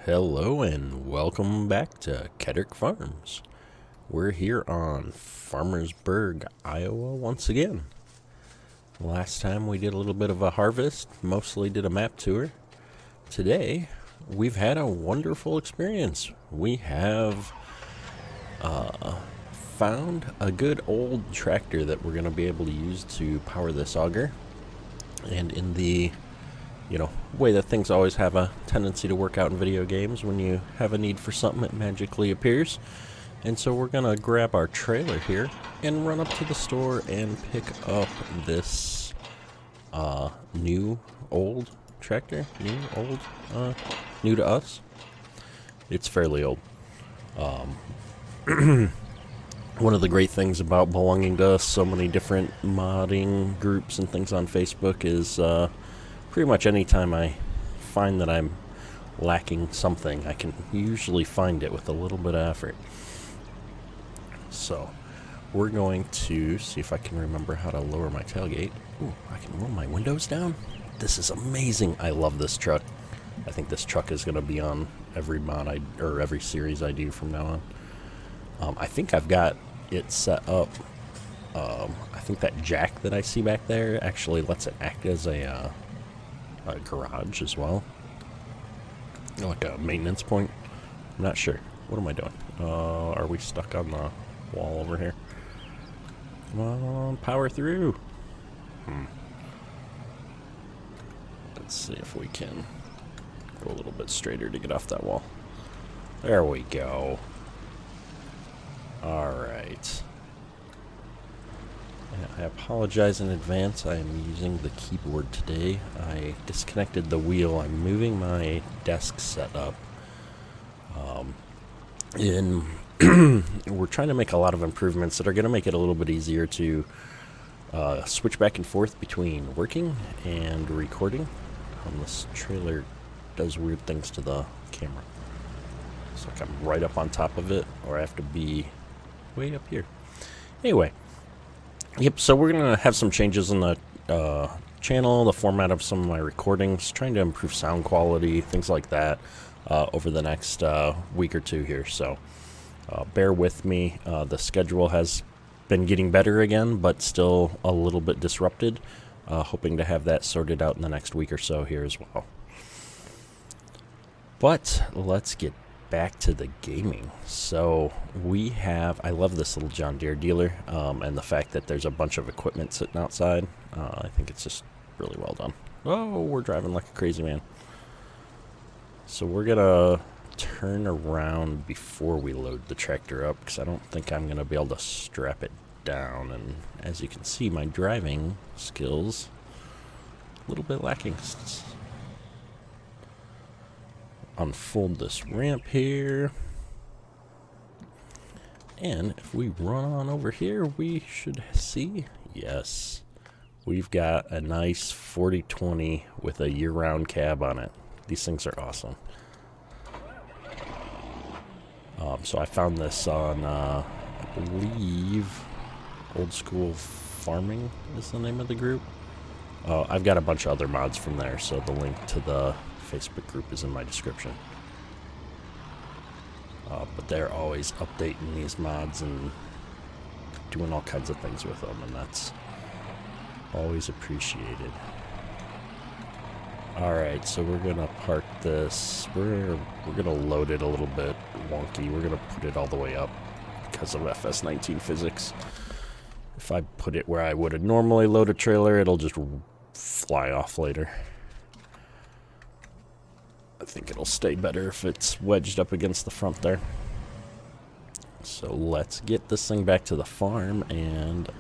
Hello and welcome back to Kedrick Farms. We're here on Farmersburg, Iowa once again. Last time we did a little bit of a harvest, mostly did a map tour. Today, we've had a wonderful experience. We have found a good old tractor that we're going to be able to use to power this auger. And in the way that things always have a tendency to work out in video games, when you have a need for something, it magically appears. And so we're gonna grab our trailer here and run up to the store and pick up this new tractor. New to us. It's fairly old. One of the great things about belonging to so many different modding groups and things on Facebook is pretty much any time I find that I'm lacking something, I can usually find it with a little bit of effort. So, we're going to see if I can remember how to lower my tailgate. Ooh, I can roll my windows down? This is amazing. I love this truck. I think this truck is going to be on every mod or every series I do from now on. I think I've got it set up. I think that jack that I see back there actually lets it act as a garage as well, like a maintenance point. I'm not sure. What am I doing? Are we stuck on the wall over here? Come on, power through. Let's see if we can go a little bit straighter to get off that wall. There we go. Alright. I apologize in advance. I am using the keyboard today. I disconnected the wheel. I'm moving my desk setup. We're trying to make a lot of improvements that are going to make it a little bit easier to switch back and forth between working and recording. This trailer does weird things to the camera. It's like I'm right up on top of it, or I have to be way up here. Anyway. Yep, so we're going to have some changes in the channel, the format of some of my recordings, trying to improve sound quality, things like that, over the next week or two here. So bear with me. The schedule has been getting better again, but still a little bit disrupted. Hoping to have that sorted out in the next week or so here as well. But let's get back to the gaming. So we have, I love this little John Deere dealer, and the fact that there's a bunch of equipment sitting outside. I think it's just really well done. Oh, we're driving like a crazy man. So we're gonna turn around before we load the tractor up, because I don't think I'm gonna be able to strap it down. And as you can see, my driving skills a little bit lacking. Unfold this ramp here, and if we run on over here, we should see, yes, we've got a nice 4020 with a year-round cab on it. These things are awesome. So I found this on I believe Old School Farming is the name of the group. I've got a bunch of other mods from there, so the link to the Facebook group is in my description. But they're always updating these mods and doing all kinds of things with them, and that's always appreciated. Alright, so we're gonna park this. We're gonna load it a little bit wonky. We're gonna put it all the way up because of FS19 physics. If I put it where I would have normally load a trailer, it'll just fly off later. I think it'll stay better if it's wedged up against the front there. So let's get this thing back to the farm and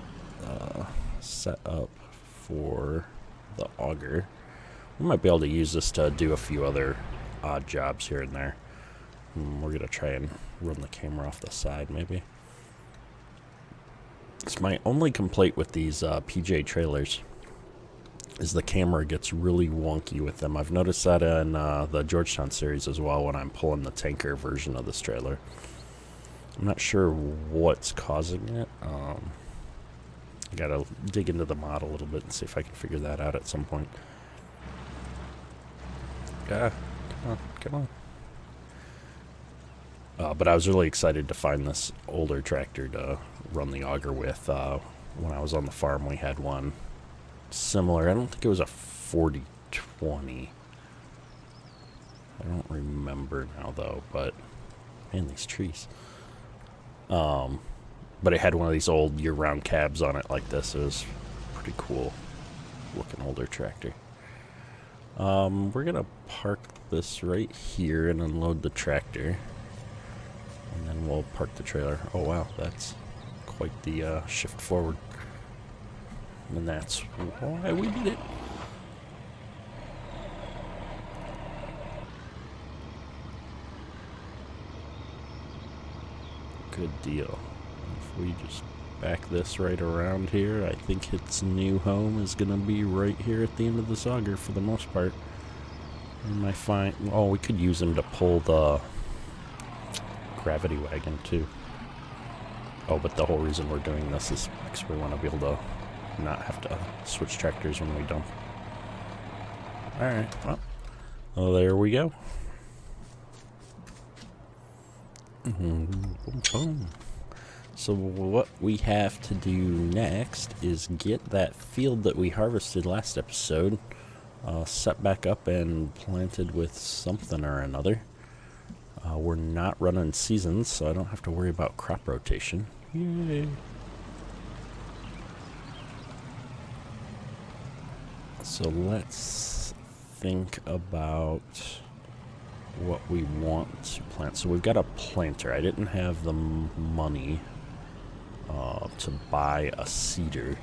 set up for the auger. We might be able to use this to do a few other odd jobs here and there. We're going to try and run the camera off the side maybe. It's my only complaint with these PJ trailers is the camera gets really wonky with them. I've noticed that in the Georgetown series as well when I'm pulling the tanker version of this trailer. I'm not sure what's causing it. I gotta dig into the mod a little bit and see if I can figure that out at some point. Come on. But I was really excited to find this older tractor to run the auger with. When I was on the farm, we had one similar. I don't think it was a 4020. I don't remember now, though, but man, these trees. But it had one of these old year-round cabs on it like this. It was pretty cool looking older tractor. We're gonna park this right here and unload the tractor, and then we'll park the trailer. Oh wow, that's quite the shift forward, and that's why we did it. Good deal. If we just back this right around here, I think its new home is gonna be right here at the end of this auger for the most part. We might find, oh, we could use him to pull the gravity wagon too. Oh, but the whole reason we're doing this is because we want to be able to not have to switch tractors when we dump. Alright, well, there we go. Boom, boom. So what we have to do next is get that field that we harvested last episode set back up and planted with something or another. We're not running seasons, so I don't have to worry about crop rotation. Yay! So let's think about what we want to plant. So we've got a planter. I didn't have the money to buy a seeder.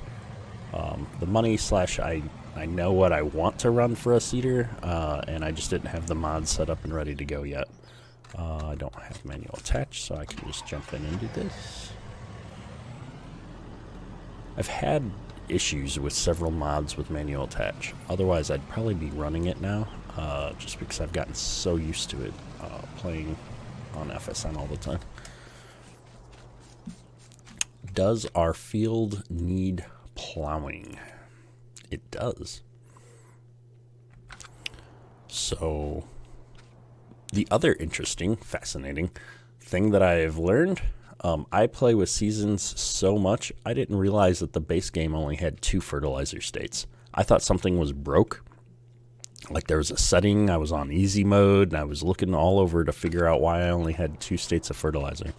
The money slash I know what I want to run for a seeder, and I just didn't have the mod set up and ready to go yet. I don't have manual attached, so I can just jump in and do this. I've had issues with several mods with manual attach. Otherwise, I'd probably be running it now, just because I've gotten so used to it playing on FSN all the time. Does our field need plowing? It does. So, the other interesting, fascinating thing that I've learned, I play with seasons so much, I didn't realize that the base game only had 2 fertilizer states. I thought something was broke. Like there was a setting, I was on easy mode, and I was looking all over to figure out why I only had 2 states of fertilizer.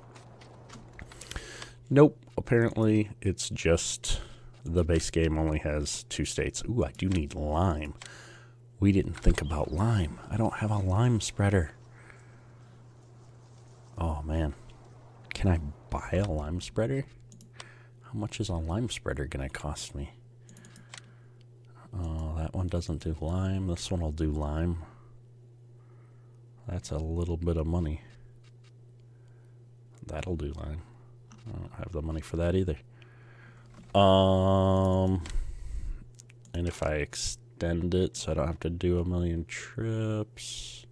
Nope, apparently it's just the base game only has 2 states. Ooh, I do need lime. We didn't think about lime. I don't have a lime spreader. Oh man, can I buy a lime spreader? How much is a lime spreader gonna cost me? Oh, that one doesn't do lime. This one will do lime. That's a little bit of money. That'll do lime. I don't have the money for that either. And if I extend it so I don't have to do a million trips,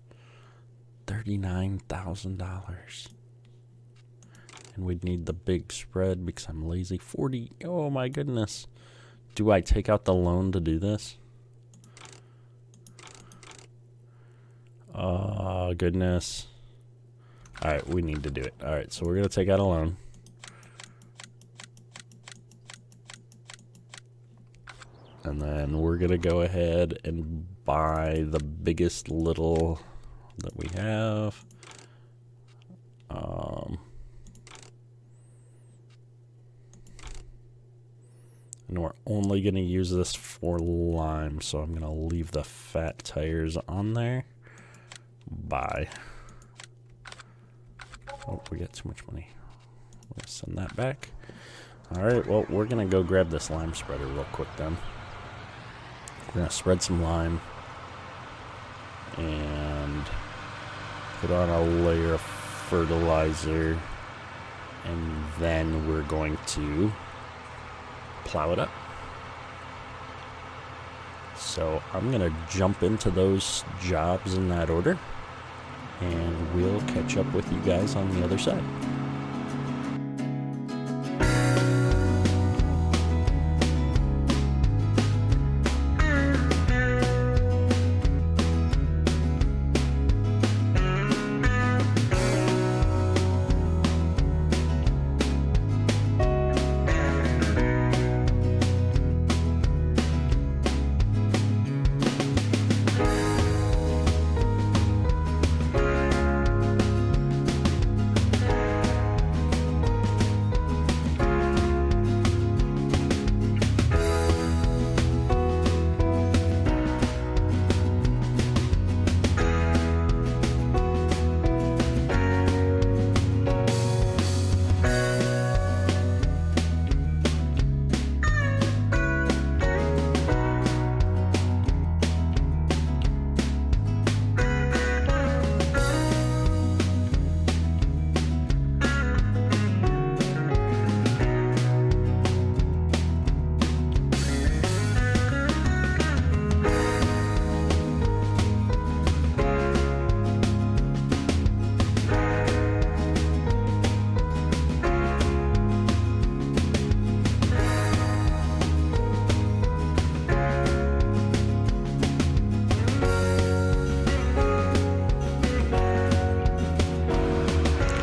$39,000. And we'd need the big spread because I'm lazy. 40. Oh my goodness. Do I take out the loan to do this? Oh goodness. Alright, we need to do it. Alright, so we're going to take out a loan. And then we're going to go ahead and buy the biggest little that we have. And we're only going to use this for lime, so I'm going to leave the fat tires on there. Buy. Oh, we got too much money. We'll send that back. Alright, well, we're going to go grab this lime spreader real quick then. We're going to spread some lime and put on a layer of fertilizer, and then we're going to plow it up. So I'm going to jump into those jobs in that order, and we'll catch up with you guys on the other side.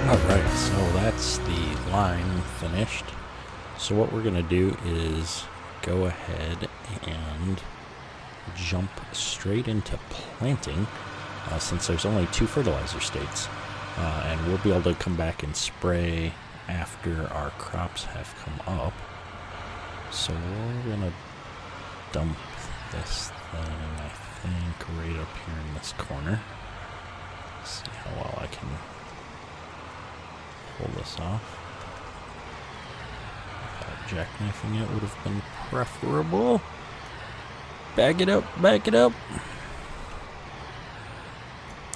Alright, so that's the line finished. So what we're going to do is go ahead and jump straight into planting, since there's only 2 fertilizer states. And we'll be able to come back and spray after our crops have come up. So we're going to dump this thing, I think, right up here in this corner. See how well I can pull this off. Jackknifing it would have been preferable. Back it up, back it up.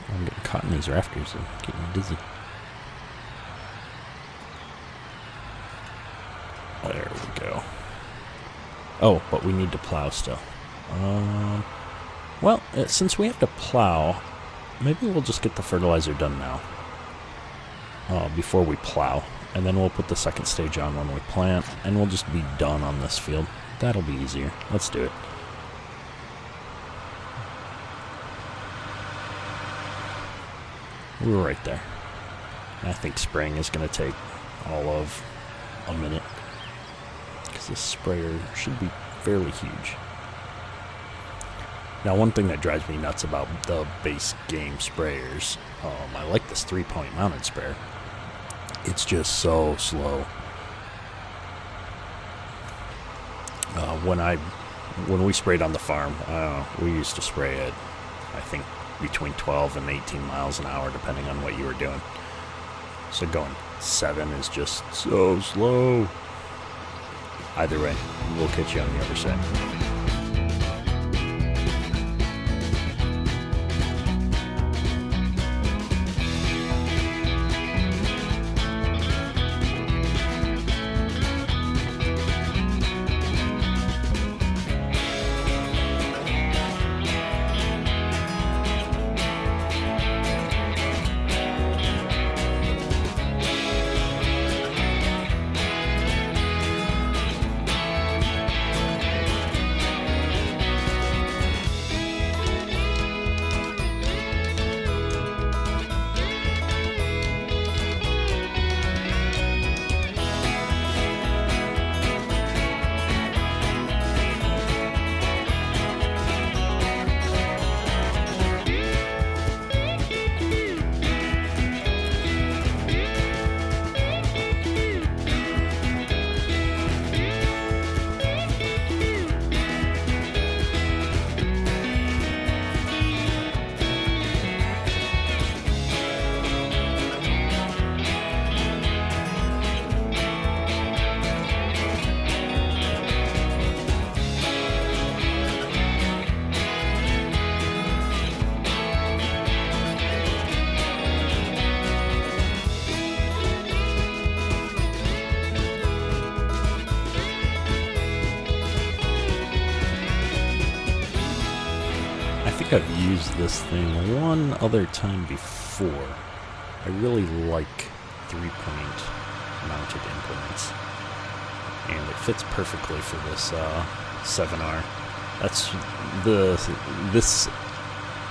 I'm getting caught in these rafters and getting dizzy. There we go. Oh, but we need to plow still. Well, since we have to plow, maybe we'll just get the fertilizer done now. Before we plow. And then we'll put the second stage on when we plant, and we'll just be done on this field. That'll be easier. Let's do it. We're right there. I think spraying is going to take all of a minute, because this sprayer should be fairly huge. Now, one thing that drives me nuts about the base game sprayers, I like this 3-point mounted sprayer. It's just so slow. When we sprayed on the farm, we used to spray at, I think, between 12 and 18 miles an hour, depending on what you were doing. So going 7 is just so slow. Either way, we'll catch you on the other side. I've used this thing one other time before. I really like 3-point mounted implements, and it fits perfectly for this 7R. This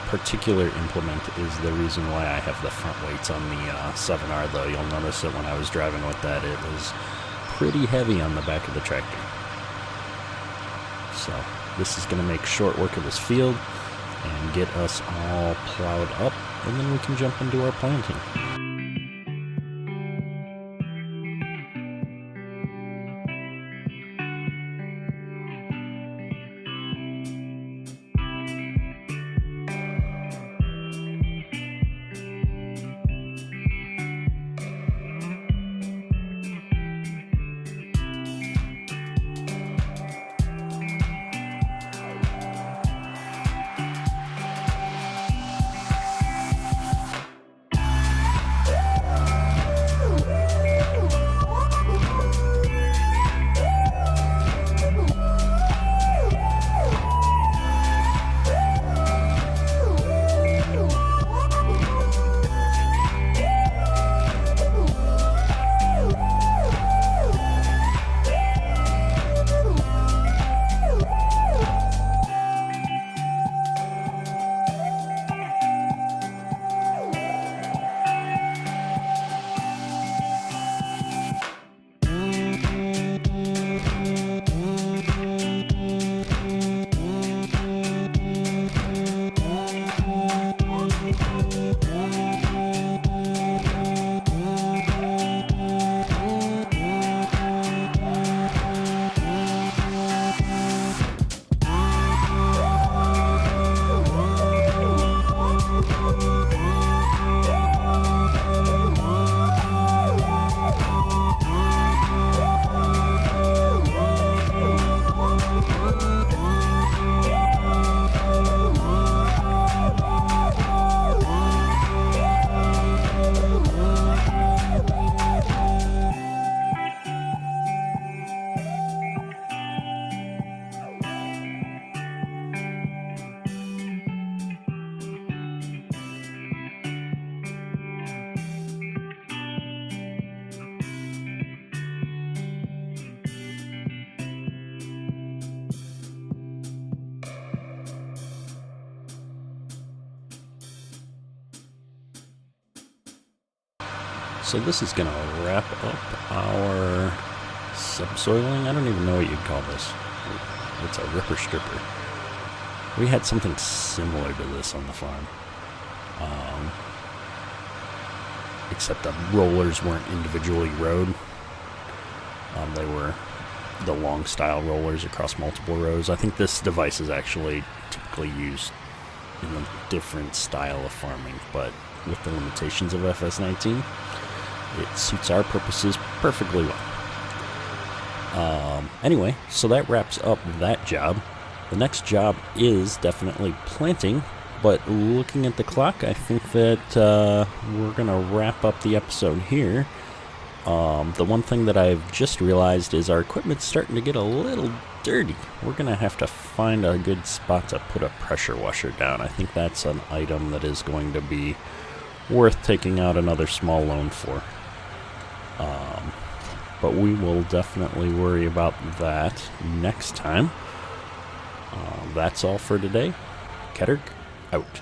particular implement is the reason why I have the front weights on the 7R, though. You'll notice that when I was driving with that, it was pretty heavy on the back of the tractor. So this is going to make short work of this field and get us all plowed up, and then we can jump into our planting. So this is going to wrap up our subsoiling. I don't even know what you'd call this. It's a ripper stripper. We had something similar to this on the farm. Except the rollers weren't individually rowed. They were the long style rollers across multiple rows. I think this device is actually typically used in a different style of farming, but with the limitations of FS19, it suits our purposes perfectly well. Anyway, so that wraps up that job. The next job is definitely planting, but looking at the clock, I think that we're going to wrap up the episode here. The one thing that I've just realized is our equipment's starting to get a little dirty. We're going to have to find a good spot to put a pressure washer down. I think that's an item that is going to be worth taking out another small loan for. But we will definitely worry about that next time. That's all for today. Ketterk out.